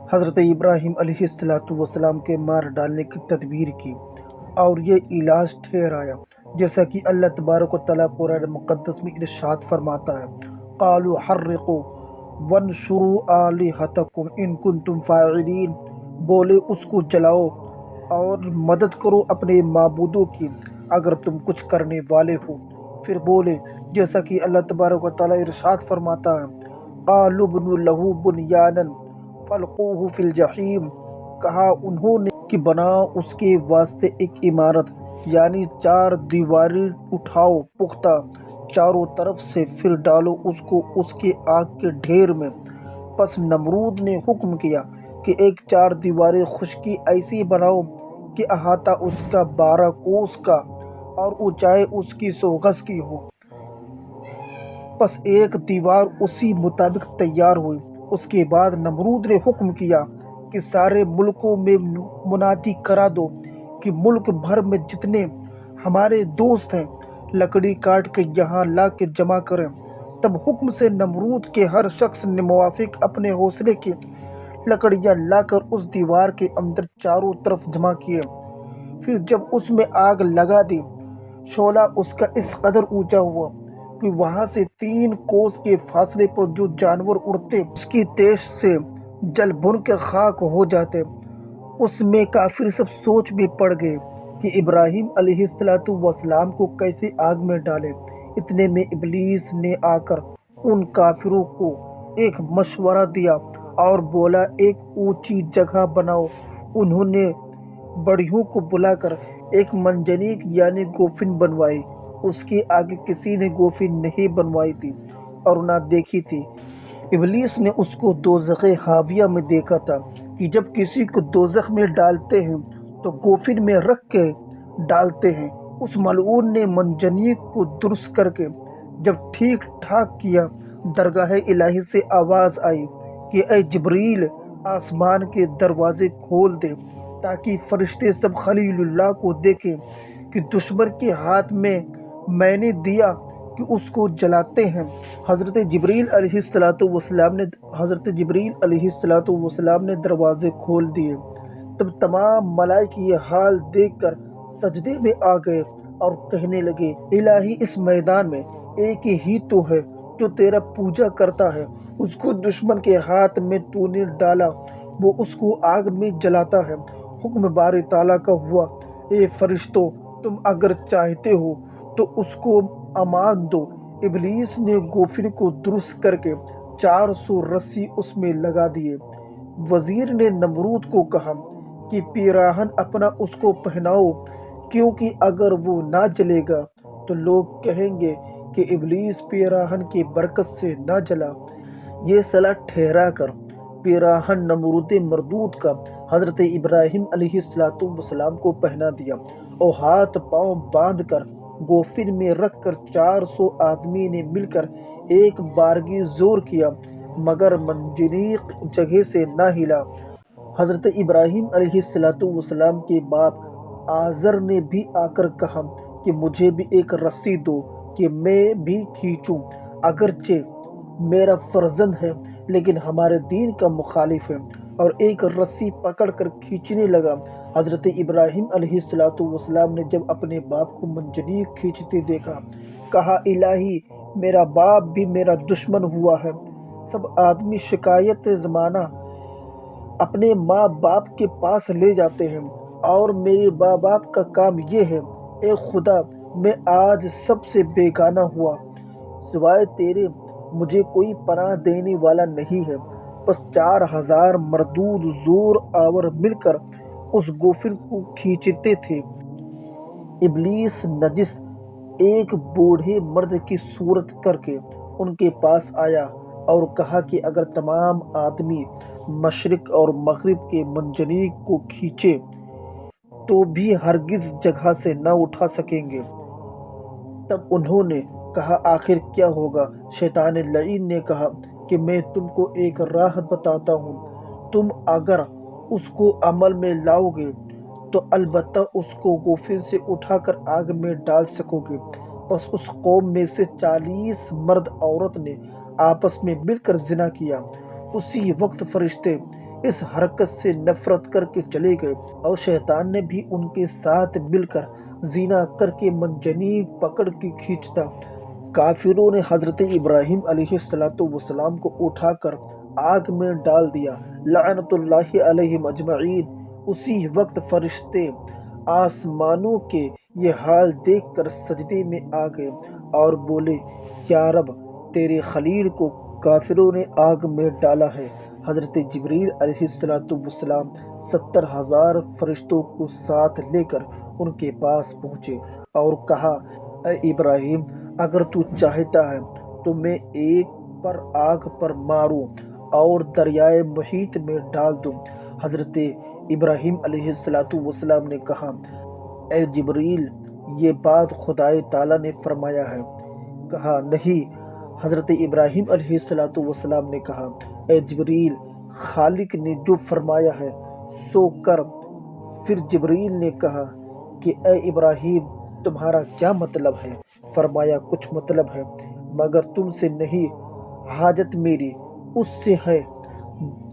حضرت ابراہیم علیہ السلام کے مار ڈالنے کی تدبیر کی اور یہ علاج ٹھہرایا، جیسا کہ اللہ تبارک و تعالیٰ قرآن مقدس میں ارشاد فرماتا ہے، قالوا حرقوا وانشروا آلہتکم ان کنتم فاعلین، بولے اس کو جلاؤ اور مدد کرو اپنے معبودوں کی اگر تم کچھ کرنے والے ہو۔ پھر بولے جیسا کہ اللہ تبارک و تعالیٰ ارشاد فرماتا ہے، قالوا ابنوا لہ بنیانا فالقوہ فی الجحیم، کہا انہوں نے کہ بناؤ اس کے واسطے ایک عمارت، یعنی 4 دیواریں اٹھاؤ پختہ چاروں طرف سے، پھر ڈالو اس کو اس کے آگ کے ڈھیر میں۔ پس نمرود نے حکم کیا کہ ایک 4 دیواریں خشکی ایسی بناؤ کہ احاطہ اس کا 12 کوس کا اور اونچائی اس کی 100 گز کی ہو۔ پس ایک دیوار اسی مطابق تیار ہوئی۔ اس کے بعد نمرود نے حکم کیا کہ سارے ملکوں میں منادی کرا دو کہ ملک بھر میں جتنے ہمارے دوست ہیں لکڑی کاٹ کے یہاں لا کے جمع کریں۔ تب حکم سے نمرود کے ہر شخص نے موافق اپنے حوصلے کی لکڑیاں لا کر اس دیوار کے اندر چاروں طرف جمع کیے۔ پھر جب اس میں آگ لگا دی، شعلہ اس کا اس قدر اونچا ہوا کہ وہاں سے 3 کوس کے فاصلے پر جو جانور اڑتے اس کی تیش سے جل بھن کر خاک ہو جاتے۔ اس میں کافر سب سوچ میں پڑ گئے کہ ابراہیم علیہ السلام کو کیسے آگ میں ڈالے۔ اتنے میں ابلیس نے آ کر ان کافروں کو ایک مشورہ دیا اور بولا، ایک اونچی جگہ بناؤ۔ انہوں نے بڑھیوں کو بلا کر ایک منجنیق یعنی گوفن بنوائی۔ اس کے آگے کسی نے گوفن نہیں بنوائی تھی اور نہ دیکھی تھی۔ ابلیس نے اس کو دوزخ ہاویہ میں دیکھا تھا کہ جب کسی کو دوزخ میں ڈالتے ہیں تو گوفن میں رکھ کے ڈالتے ہیں۔ اس ملعون نے منجنیق کو درست کر کے جب ٹھیک ٹھاک کیا، درگاہ الہی سے آواز آئی کہ اے جبریل، آسمان کے دروازے کھول دے تاکہ فرشتے سب خلیل اللہ کو دیکھیں کہ دشمن کے ہاتھ میں نے دیا کہ اس کو جلاتے ہیں۔ حضرت جبریل علیہ السلام نے دروازے کھول دیے۔ تب تمام ملائکہ یہ حال دیکھ کر سجدے میں آ گئے اور کہنے لگے، الہی اس میدان میں ایک ہی تو ہے جو تیرا پوجا کرتا ہے، اس کو دشمن کے ہاتھ میں تو نے ڈالا، وہ اس کو آگ میں جلاتا ہے۔ حکم باری تعالیٰ کا ہوا، اے فرشتوں، تم اگر چاہتے ہو تو اس کو امان دو۔ ابلیس نے گوفن کو درست کر کے 400 رسی اس میں لگا دیے۔ وزیر نے نمرود کو کہا کہ پیراہن اپنا اس کو پہناؤ، کیونکہ اگر وہ نہ جلے گا تو لوگ کہیں گے کہ ابلیس پیراہن کی برکت سے نہ جلا۔ یہ صلاح ٹھہرا کر پیراہن نمرود مردود کا حضرت ابراہیم علیہ السلام کو پہنا دیا اور ہاتھ پاؤں باندھ کر گوفن میں رکھ کر 400 آدمی نے مل کر ایک بارگی زور کیا، مگر منجنیق جگہ سے نہ ہلا۔ حضرت ابراہیم علیہ السلام کے باپ آزر نے بھی آ کر کہا کہ مجھے بھی ایک رسی دو کہ میں بھی کھینچوں، اگرچہ میرا فرزند ہے لیکن ہمارے دین کا مخالف ہے، اور ایک رسی پکڑ کر کھینچنے لگا۔ حضرت ابراہیم علیہ السلام نے جب اپنے باپ کو منجنیق کھینچتے دیکھا، کہا، الہی میرا باپ بھی میرا دشمن ہوا ہے۔ سب آدمی شکایت زمانہ اپنے ماں باپ کے پاس لے جاتے ہیں اور میرے ماں باپ کا کام یہ ہے۔ اے خدا، میں آج سب سے بیگانہ ہوا، سوائے تیرے مجھے کوئی پناہ دینے والا نہیں ہے۔ پس 4000 مردود زور آور مل کر اس گوفن کو کھینچتے تھے۔ ابلیس نجس ایک بوڑھے مرد کی صورت کر کے ان کے پاس آیا اور کہا کہ اگر تمام آدمی مشرق اور مغرب کے منجنیق کو کھینچے تو بھی ہرگز جگہ سے نہ اٹھا سکیں گے۔ تب انہوں نے کہا، آخر کیا ہوگا؟ شیطان لعین نے کہا کہ میں تم کو ایک راہ بتاتا ہوں، تم اگر اس کو عمل میں لاؤ گے تو البتہ اس کو گوفن سے اٹھا کر آگ میں ڈال سکو گے۔ بس اس قوم میں سے 40 مرد عورت نے آپس میں مل کر زنا کیا۔ اسی وقت فرشتے اس حرکت سے نفرت کر کے چلے گئے، اور شیطان نے بھی ان کے ساتھ مل کر زنا کر کے منجنیق پکڑ کے کھینچتا۔ کافروں نے حضرت ابراہیم علیہ السلام کو اٹھا کر آگ میں ڈال دیا، لعنت اللہ علیہم اجمعین۔ اسی وقت فرشتے آسمانوں کے یہ حال دیکھ کر سجدے میں آ گئے اور بولے، یا رب، تیرے خلیل کو کافروں نے آگ میں ڈالا ہے۔ حضرت جبریل علیہ السلام 70,000 فرشتوں کو ساتھ لے کر ان کے پاس پہنچے اور کہا، اے ابراہیم، اگر تو چاہتا ہے تو میں ایک پر آگ پر ماروں اور دریائے محیط میں ڈال دوں۔ حضرت ابراہیم علیہ السلام نے کہا، اے جبریل، یہ بات خدائے تعالیٰ نے فرمایا ہے۔ کہا، نہیں۔ حضرت ابراہیم علیہ السلام نے کہا، اے جبریل، خالق نے جو فرمایا ہے سو کر۔ پھر جبریل نے کہا کہ اے ابراہیم، تمہارا کیا مطلب ہے؟ فرمایا، کچھ مطلب ہے مگر تم سے نہیں، حاجت میری اس سے ہے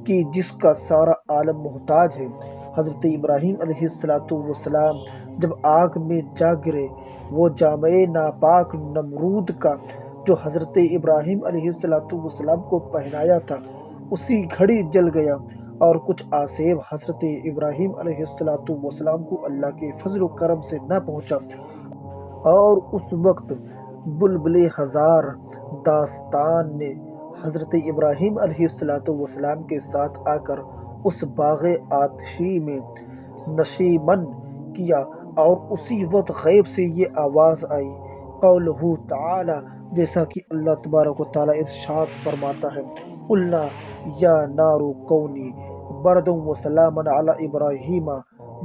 کہ جس کا سارا عالم محتاج ہے۔ حضرت ابراہیم علیہ السلام جب آگ میں جا گرے، وہ جامع ناپاک نمرود کا جو حضرت ابراہیم علیہ السلام کو پہنایا تھا اسی گھڑی جل گیا، اور کچھ آسیب حضرت ابراہیم علیہ السلام کو اللہ کے فضل و کرم سے نہ پہنچا۔ اور اس وقت بلبل ہزار داستان نے حضرت ابراہیم علیہ السلام کے ساتھ آ کر اس باغ آتشی میں نشیمن کیا، اور اسی وقت غیب سے یہ آواز آئی، قولہ تعالی، جیسا کہ اللہ تبارک و تعالیٰ ارشاد فرماتا ہے، قلنا یا نار کونی بردا وسلاما علی ابراہیم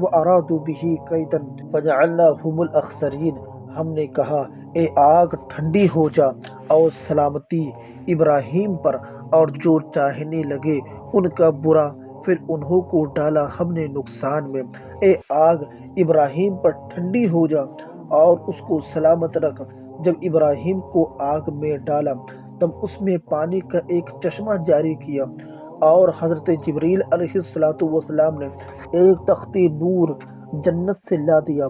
وارادوا بہ کیدا فجعلناہم الاخسرین۔ ہم نے کہا، اے آگ، ٹھنڈی ہو جا اور سلامتی ابراہیم پر، اور جو چاہنے لگے ان کا برا، پھر انہوں کو ڈالا ہم نے نقصان میں۔ اے آگ، ابراہیم پر ٹھنڈی ہو جا اور اس کو سلامت رکھ۔ جب ابراہیم کو آگ میں ڈالا تب اس میں پانی کا ایک چشمہ جاری کیا، اور حضرت جبریل علیہ السلام نے ایک تخت نور جنت سے لا دیا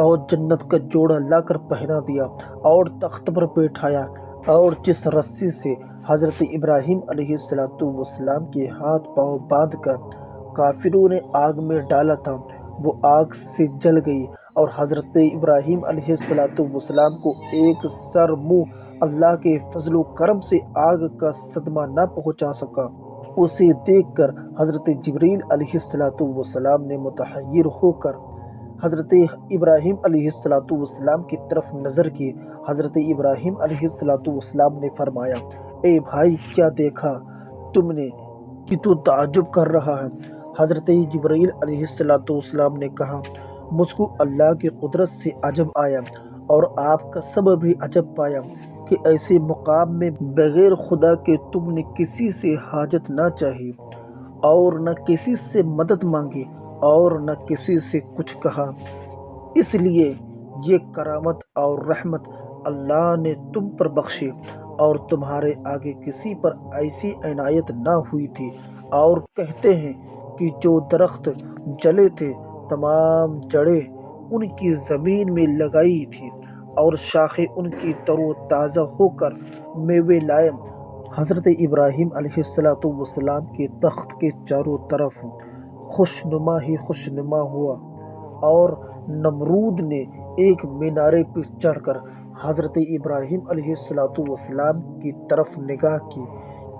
اور جنت کا جوڑا لا کر پہنا دیا اور تخت پر بیٹھایا، اور جس رسی سے حضرت ابراہیم علیہ السلام کے ہاتھ پاؤں باندھ کر کافروں نے آگ میں ڈالا تھا وہ آگ سے جل گئی، اور حضرت ابراہیم علیہ السلام کو ایک سر منہ اللہ کے فضل و کرم سے آگ کا صدمہ نہ پہنچا سکا۔ اسے دیکھ کر حضرت جبریل علیہ السلام نے متحیر ہو کر حضرت ابراہیم علیہ السلام کی طرف نظر کی۔ حضرت ابراہیم علیہ السلام نے فرمایا، اے بھائی، کیا دیکھا تم نے کہ تو تعجب کر رہا ہے؟ حضرت جبریل علیہ السلام نے کہا، مجھ کو اللہ کی قدرت سے عجب آیا، اور آپ کا صبر بھی عجب پایا کہ ایسے مقام میں بغیر خدا کے تم نے کسی سے حاجت نہ چاہی، اور نہ کسی سے مدد مانگی، اور نہ کسی سے کچھ کہا۔ اس لیے یہ کرامت اور رحمت اللہ نے تم پر بخشی، اور تمہارے آگے کسی پر ایسی عنایت نہ ہوئی تھی۔ اور کہتے ہیں کہ جو درخت جلے تھے تمام جڑیں ان کی زمین میں لگائی تھی، اور شاخیں ان کی تر و تازہ ہو کر میوے لائے۔ حضرت ابراہیم علیہ السلام کے تخت کے چاروں طرف خوشنما ہی خوشنما ہوا، اور نمرود نے ایک مینارے پہ چڑھ کر حضرت ابراہیم علیہ السلام کی طرف نگاہ کی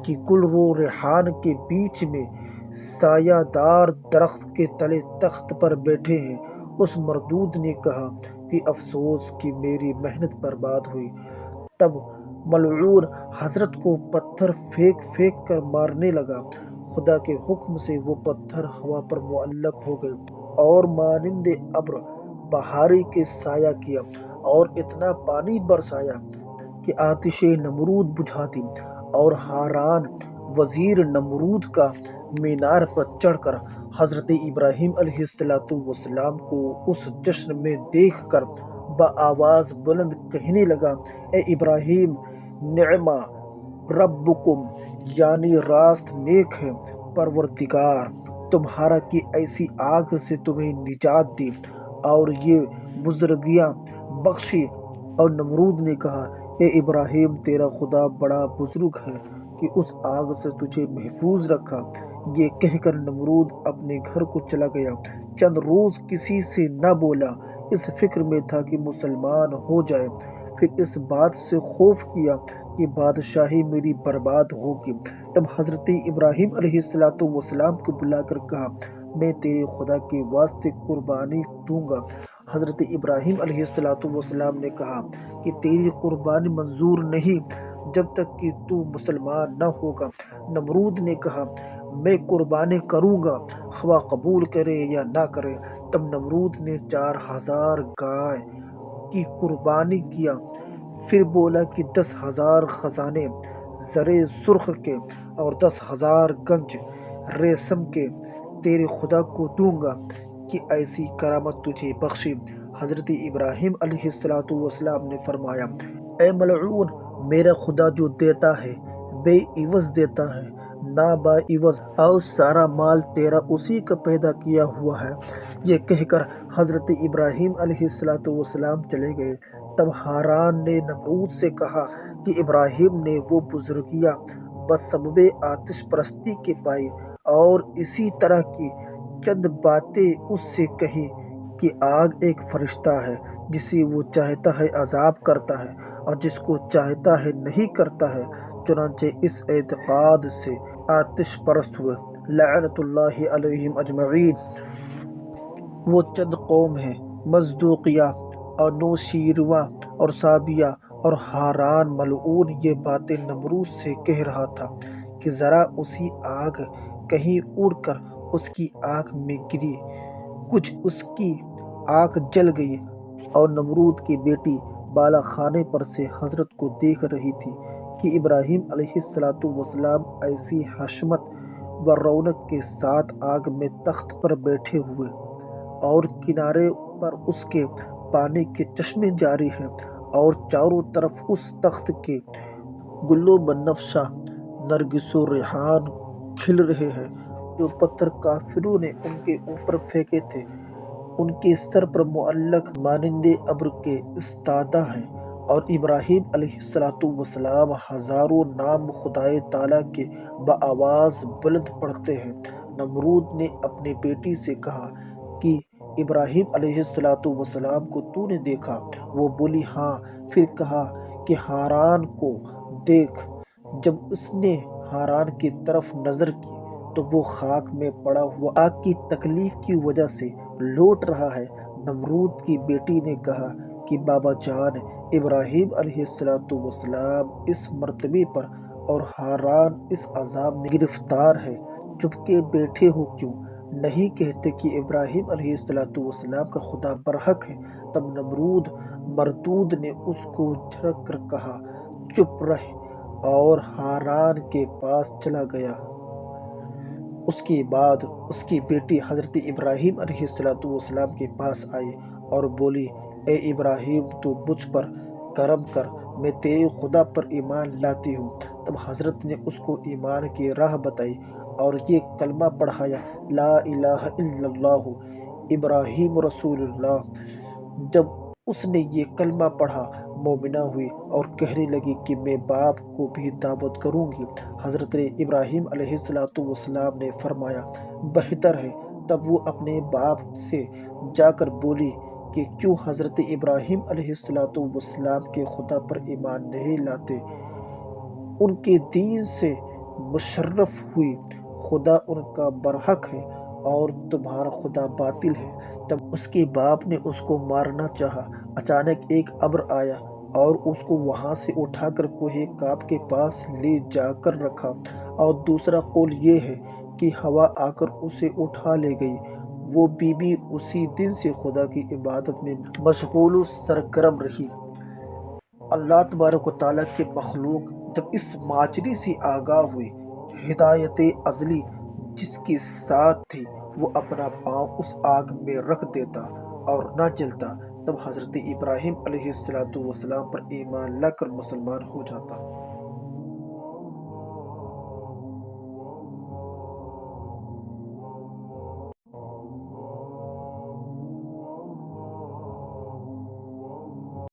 کہ گل و ریحان کے بیچ میں سایہ دار درخت کے تلے تخت پر بیٹھے ہیں۔ اس مردود نے کہا کہ افسوس کہ میری محنت برباد ہوئی۔ تب ملعون حضرت کو پتھر پھینک پھینک کر مارنے لگا۔ خدا کے حکم سے وہ پتھر ہوا پر معلق ہو گئے، اور مانند ابر بہاری کے سایہ کیا، اور اتنا پانی برسایا کہ آتش نمرود بجھا دی۔ اور ہاران وزیر نمرود کا مینار پر چڑھ کر حضرت ابراہیم علیہ السلام کو اس جشن میں دیکھ کر بآواز بلند کہنے لگا، اے ابراہیم، نعم ربکم، یعنی راست نیک ہے پروردگار تمہارا کی ایسی آگ سے تمہیں نجات دی اور یہ بزرگیاں بخشی۔ اور نمرود نے کہا اے ابراہیم تیرا خدا بڑا بزرگ ہے کہ اس آگ سے تجھے محفوظ رکھا۔ یہ کہہ کر نمرود اپنے گھر کو چلا گیا، چند روز کسی سے نہ بولا، اس فکر میں تھا کہ مسلمان ہو جائے، پھر اس بات سے خوف کیا کہ بادشاہی میری برباد ہوگی۔ تب حضرت ابراہیم علیہ السلام کو بلا کر کہا میں تیرے خدا کے واسطے قربانی دوں گا۔ حضرت ابراہیم علیہ السلام نے کہا کہ تیری قربانی منظور نہیں جب تک کہ تو مسلمان نہ ہوگا۔ نمرود نے کہا میں قربانی کروں گا خواہ قبول کرے یا نہ کرے۔ تب نمرود نے 4000 گائے کی قربانی کیا، پھر بولا کہ 10,000 خزانے زرِ سرخ کے اور 10,000 گنج ریشم کے تیرے خدا کو دوں گا کہ ایسی کرامت تجھے بخشی۔ حضرت ابراہیم علیہ السلام نے فرمایا اے ملعون، میرا خدا جو دیتا ہے بے عوض دیتا ہے نہ با عوض، اور سارا مال تیرا اسی کا پیدا کیا ہوا ہے۔ یہ کہہ کر حضرت ابراہیم علیہ السلام چلے گئے۔ تب ہاران نے نمرود سے کہا کہ ابراہیم نے وہ بزرگیاں بسبب آتش پرستی کے پائی اور اسی طرح کی چند باتیں اس سے کہیں کہ آگ ایک فرشتہ ہے، جسے وہ چاہتا ہے عذاب کرتا ہے اور جس کو چاہتا ہے نہیں کرتا ہے۔ چنانچہ اس اعتقاد سے آتش پرست ہوئے، لعنت اللہ علیہم اجمعین۔ وہ چند قوم ہیں مصدوقیہ اور نوشیروہ اور سابیہ اور ہاران ملعون یہ باتیں نمرود سے کہہ رہا تھا کہ ذرا اسی آگ کہیں اڑ کر اس کی آنکھ میں گری، کچھ اس کی آنکھ جل گئی، اور نمرود کی بیٹی بالا خانے پر سے حضرت کو دیکھ رہی تھی کہ ابراہیم علیہ السلام ایسی حشمت و رونق کے ساتھ آگ میں تخت پر بیٹھے ہوئے اور کنارے پر اس کے پانی کے چشمے جاری ہیں، اور چاروں طرف اس تخت کے گل و بنفشہ نرگس و ریحان کھل رہے ہیں۔ جو پتھر کافروں نے ان کے اوپر پھینکے تھے ان کے سر پر معلق مانند ابر کے استادہ ہیں، اور ابراہیم علیہ السلام ہزاروں نام خدائے تعالیٰ کے بآواز بلند پڑھتے ہیں۔ نمرود نے اپنی بیٹی سے کہا کہ ابراہیم علیہ السلام کو تو نے دیکھا؟ وہ بولی ہاں۔ پھر کہا کہ ہاران کو دیکھ۔ جب اس نے ہاران کی طرف نظر کی تو وہ خاک میں پڑا ہوا آگ کی تکلیف کی وجہ سے لوٹ رہا ہے۔ نمرود کی بیٹی نے کہا کہ بابا جان، ابراہیم علیہ السلام اس مرتبے پر اور ہاران اس عذاب میں گرفتار ہے، چپکے بیٹھے ہو کیوں؟ نہیں کہتے کہ ابراہیم علیہ السلام کا خدا برحق ہے؟ تب نمرود مردود نے اس کو جھڑک کر کہا چپ رہ، اور ہاران کے پاس چلا گیا۔ اس کے بعد اس کی بیٹی حضرت ابراہیم علیہ السلام کے پاس آئی اور بولی اے ابراہیم تو مجھ پر کرم کر، میں تیرے خدا پر ایمان لاتی ہوں۔ تب حضرت نے اس کو ایمان کی راہ بتائی اور یہ کلمہ پڑھایا لا الہ الا اللہ ابراہیم رسول اللہ۔ جب اس نے یہ کلمہ پڑھا مومنہ ہوئی اور کہنے لگی کہ میں باپ کو بھی دعوت کروں گی۔ حضرت ابراہیم علیہ السلام نے فرمایا بہتر ہے۔ تب وہ اپنے باپ سے جا کر بولی کہ کیوں حضرت ابراہیم علیہ السلام کے خدا پر ایمان نہیں لاتے؟ ان کے دین سے مشرف ہوئی، خدا ان کا برحق ہے اور تمہارا خدا باطل ہے۔ تب اس کے باپ نے اس کو مارنا چاہا، اچانک ایک ابر آیا اور اس کو وہاں سے اٹھا کر کوہ کاف کے پاس لے جا کر رکھا، اور دوسرا قول یہ ہے کہ ہوا آ کر اسے اٹھا لے گئی۔ وہ بی بی اسی دن سے خدا کی عبادت میں مشغول و سرگرم رہی۔ اللہ تبارک و تعالیٰ کی مخلوق جب اس ماجرے سے آگاہ ہوئی، ہدایت ازلی جس کے ساتھ تھی، وہ اپنا پاؤں اس آگ میں رکھ دیتا اور نہ جلتا، تب حضرت ابراہیم علیہ السلام پر ایمان لا کر مسلمان ہو جاتا۔